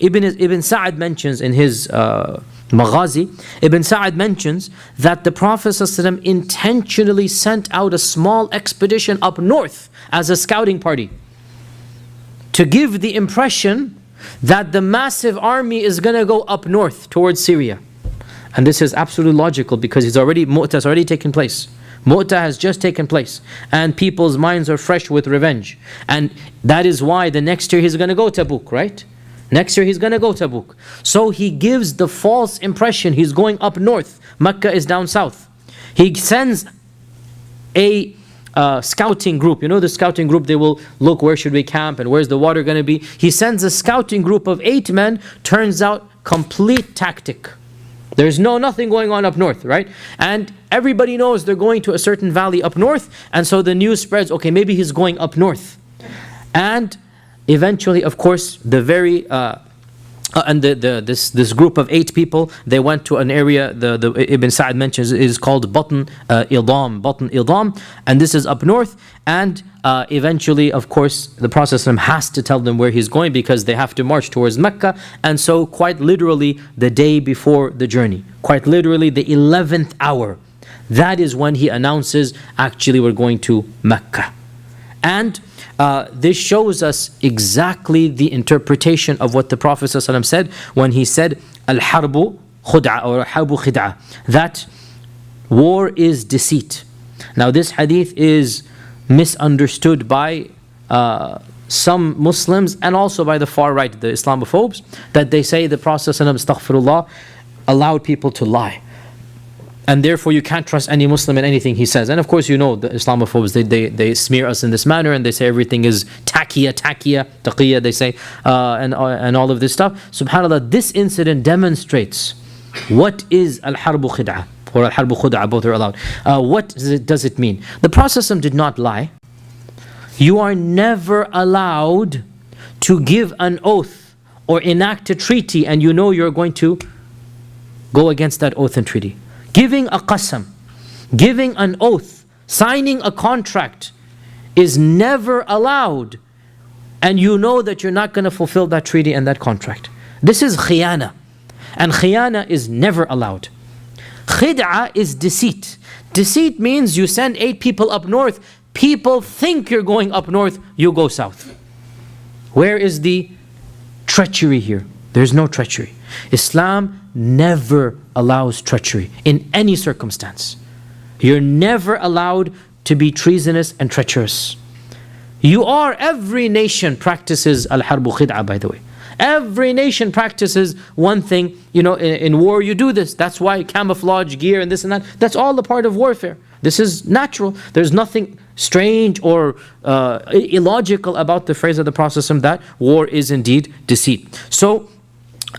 Ibn Sa'ad mentions in his Maghazi, Ibn Sa'ad mentions that the Prophet ﷺ intentionally sent out a small expedition up north as a scouting party to give the impression that the massive army is going to go up north towards Syria. And this is absolutely logical because Mu'tah has already taken place. Mu'tah has just taken place and people's minds are fresh with revenge. And that is why the next year he's going to go to Tabuk, right? Next year he's going to go to Tabuk. So he gives the false impression he's going up north. Mecca is down south. He sends a scouting group. You know the scouting group, they will look where should we camp and where's the water going to be. He sends a scouting group of 8 men. Turns out complete tactic. There's nothing going on up north, right? And everybody knows they're going to a certain valley up north. And so the news spreads, okay, maybe he's going up north. And eventually, of course, this group of 8 people, they went to an area, the Ibn Sa'ad mentions, is called Batn Idam, and this is up north. And eventually, of course, the Prophet ﷺ has to tell them where he's going because they have to march towards Mecca. And so quite literally the day before the journey, quite literally the 11th hour, that is when he announces, actually we're going to Mecca. And this shows us exactly the interpretation of what the Prophet ﷺ said when he said, Al-harbu khud'a or harbu khid'a, that war is deceit. Now this hadith is misunderstood by some Muslims and also by the far right, the Islamophobes, that they say the Prophet ﷺ, astaghfirullah, allowed people to lie. And therefore you can't trust any Muslim in anything he says. And of course you know the Islamophobes, they smear us in this manner and they say everything is taqiyya, they say, and all of this stuff. SubhanAllah, this incident demonstrates what is al-harbu khid'a or al-harbu khud'a, both are allowed. What does it mean? The Prophet did not lie. You are never allowed to give an oath or enact a treaty and you know you're going to go against that oath and treaty. Giving a qasam, giving an oath, signing a contract is never allowed. And you know that you're not going to fulfill that treaty and that contract. This is khiyana. And khiyana is never allowed. Khid'a is deceit. Deceit means you send 8 people up north. People think you're going up north, you go south. Where is the treachery here? There's no treachery. Islam never allows treachery in any circumstance. You're never allowed to be treasonous and treacherous. Every nation practices al-harbu khid'a, by the way. Every nation practices one thing. You know, in war you do this. That's why camouflage gear and this and that. That's all a part of warfare. This is natural. There's nothing strange or illogical about the phrase of the Prophet that war is indeed deceit. So